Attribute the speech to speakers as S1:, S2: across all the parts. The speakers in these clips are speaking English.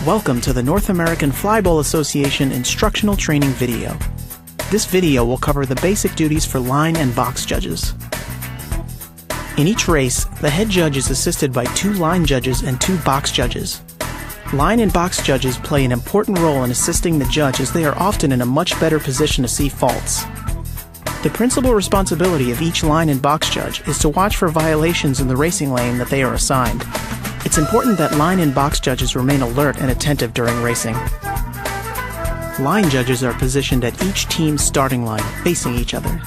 S1: Welcome to the North American Flyball Association instructional training video. This video will cover the basic duties for line and box judges. In each race, the head judge is assisted by 2 line judges and 2 box judges. Line and box judges play an important role in assisting the judge as they are often in a much better position to see faults. The principal responsibility of each line and box judge is to watch for violations in the racing lane that they are assigned. It's important that line and box judges remain alert and attentive during racing. Line judges are positioned at each team's starting line, facing each other.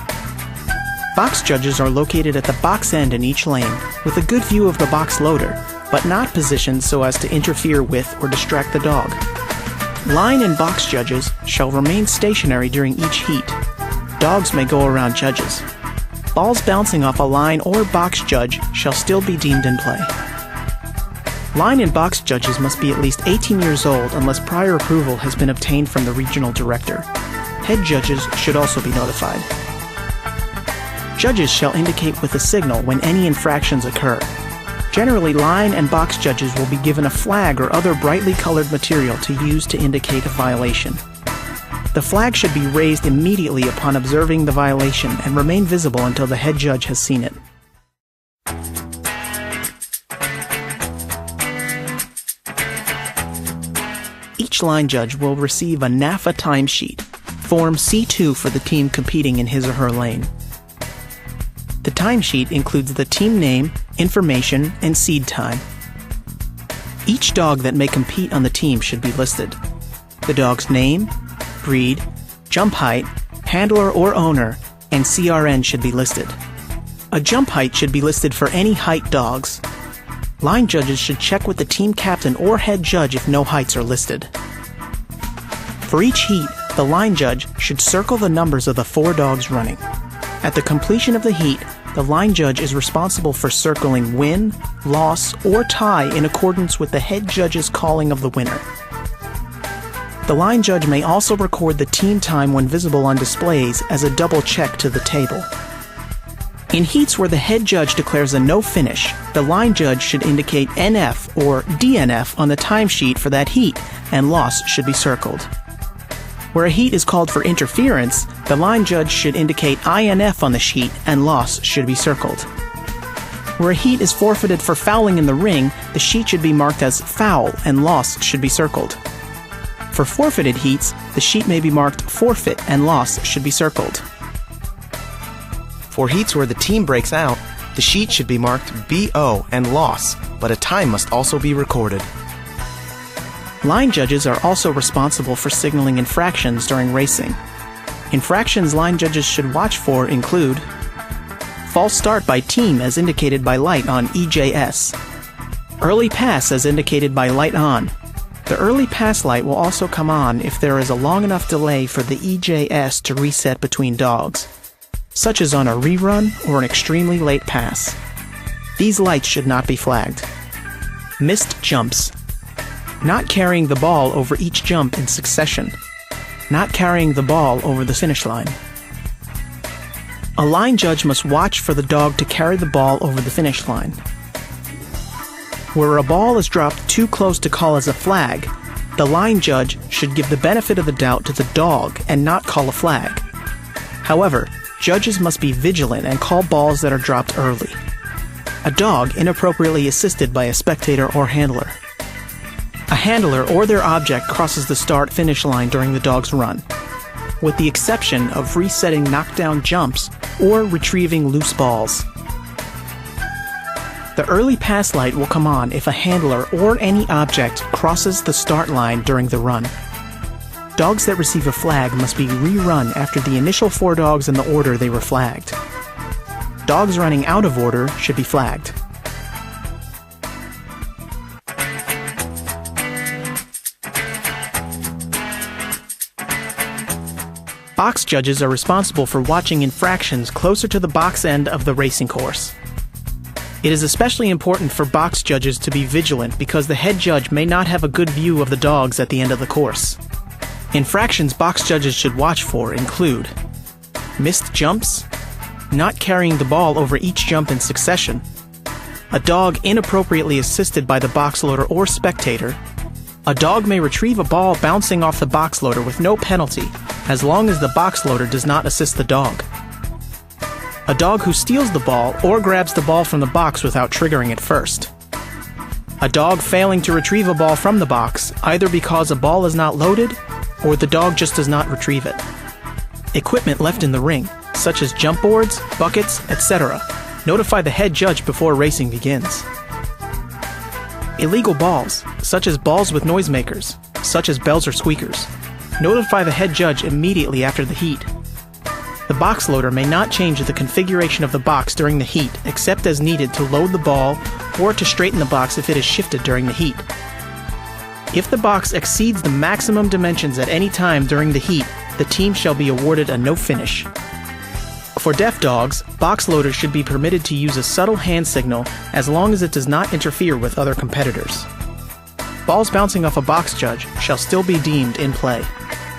S1: Box judges are located at the box end in each lane, with a good view of the box loader, but not positioned so as to interfere with or distract the dog. Line and box judges shall remain stationary during each heat. Dogs may go around judges. Balls bouncing off a line or box judge shall still be deemed in play. Line and box judges must be at least 18 years old unless prior approval has been obtained from the regional director. Head judges should also be notified. Judges shall indicate with a signal when any infractions occur. Generally, line and box judges will be given a flag or other brightly colored material to use to indicate a violation. The flag should be raised immediately upon observing the violation and remain visible until the head judge has seen it. Each line judge will receive a NAFA timesheet, Form C2 for the team competing in his or her lane. The timesheet includes the team name, information, and seed time. Each dog that may compete on the team should be listed. The dog's name, breed, jump height, handler or owner, and CRN should be listed. A jump height should be listed for any height dogs. Line judges should check with the team captain or head judge if no heights are listed. For each heat, the line judge should circle the numbers of the 4 dogs running. At the completion of the heat, the line judge is responsible for circling win, loss, or tie in accordance with the head judge's calling of the winner. The line judge may also record the team time when visible on displays as a double check to the table. In heats where the head judge declares a no finish, the line judge should indicate NF or DNF on the timesheet for that heat, and loss should be circled. Where a heat is called for interference, the line judge should indicate INF on the sheet, and loss should be circled. Where a heat is forfeited for fouling in the ring, the sheet should be marked as foul, and loss should be circled. For forfeited heats, the sheet may be marked forfeit, and loss should be circled.
S2: For heats where the team breaks out, the sheet should be marked BO and loss, but a time must also be recorded.
S1: Line judges are also responsible for signaling infractions during racing. Infractions line judges should watch for include false start by team as indicated by light on EJS, early pass as indicated by light on. The early pass light will also come on if there is a long enough delay for the EJS to reset between dogs, such as on a rerun or an extremely late pass. These lights should not be flagged. Missed jumps. Not carrying the ball over each jump in succession. Not carrying the ball over the finish line. A line judge must watch for the dog to carry the ball over the finish line. Where a ball is dropped too close to call as a flag, the line judge should give the benefit of the doubt to the dog and not call a flag. However, judges must be vigilant and call balls that are dropped early. A dog inappropriately assisted by a spectator or handler. A handler or their object crosses the start-finish line during the dog's run, with the exception of resetting knockdown jumps or retrieving loose balls. The early pass light will come on if a handler or any object crosses the start line during the run. Dogs that receive a flag must be rerun after the initial 4 dogs in the order they were flagged. Dogs running out of order should be flagged. Box judges are responsible for watching infractions closer to the box end of the racing course. It is especially important for box judges to be vigilant because the head judge may not have a good view of the dogs at the end of the course. Infractions box judges should watch for include missed jumps, not carrying the ball over each jump in succession, a dog inappropriately assisted by the box loader or spectator, A dog may retrieve a ball bouncing off the box loader with no penalty, as long as the box loader does not assist the dog. A dog who steals the ball or grabs the ball from the box without triggering it first. A dog failing to retrieve a ball from the box, either because a ball is not loaded or the dog just does not retrieve it. Equipment left in the ring, such as jump boards, buckets, etc., notify the head judge before racing begins. Illegal balls, such as balls with noisemakers, such as bells or squeakers, notify the head judge immediately after the heat. The box loader may not change the configuration of the box during the heat except as needed to load the ball or to straighten the box if it is shifted during the heat. If the box exceeds the maximum dimensions at any time during the heat, the team shall be awarded a no finish. For deaf dogs, box loaders should be permitted to use a subtle hand signal as long as it does not interfere with other competitors. Balls bouncing off a box judge shall still be deemed in play.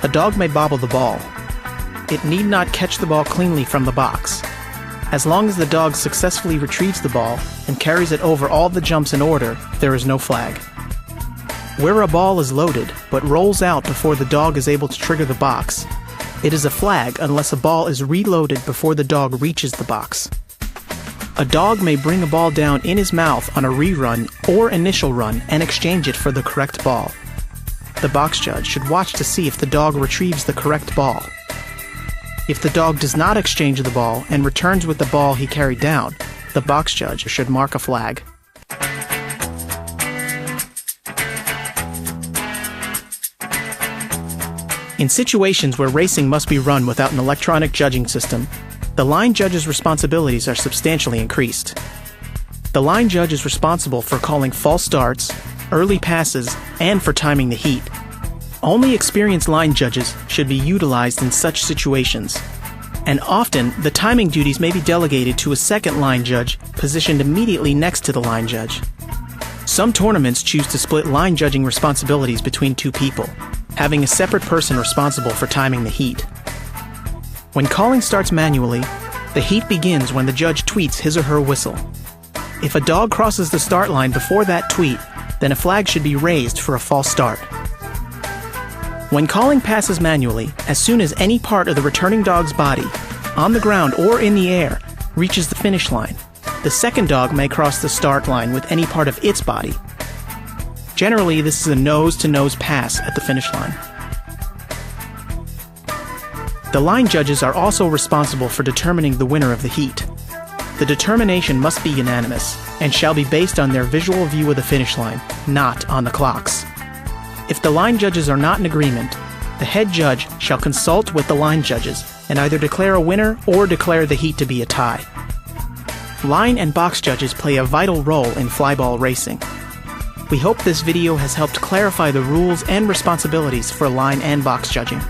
S1: A dog may bobble the ball. It need not catch the ball cleanly from the box. As long as the dog successfully retrieves the ball and carries it over all the jumps in order, there is no flag. Where a ball is loaded but rolls out before the dog is able to trigger the box, it is a flag unless a ball is reloaded before the dog reaches the box. A dog may bring a ball down in his mouth on a rerun or initial run and exchange it for the correct ball. The box judge should watch to see if the dog retrieves the correct ball. If the dog does not exchange the ball and returns with the ball he carried down, the box judge should mark a flag. In situations where racing must be run without an electronic judging system, the line judge's responsibilities are substantially increased. The line judge is responsible for calling false starts, early passes, and for timing the heat. Only experienced line judges should be utilized in such situations, and often the timing duties may be delegated to a second line judge positioned immediately next to the line judge. Some tournaments choose to split line judging responsibilities between two people, having a separate person responsible for timing the heat. When calling starts manually, the heat begins when the judge tweets his or her whistle. If a dog crosses the start line before that tweet, then a flag should be raised for a false start. When calling passes manually, as soon as any part of the returning dog's body, on the ground or in the air, reaches the finish line, the second dog may cross the start line with any part of its body. Generally, this is a nose-to-nose pass at the finish line. The line judges are also responsible for determining the winner of the heat. The determination must be unanimous and shall be based on their visual view of the finish line, not on the clocks. If the line judges are not in agreement, the head judge shall consult with the line judges and either declare a winner or declare the heat to be a tie. Line and box judges play a vital role in flyball racing. We hope this video has helped clarify the rules and responsibilities for line and box judging.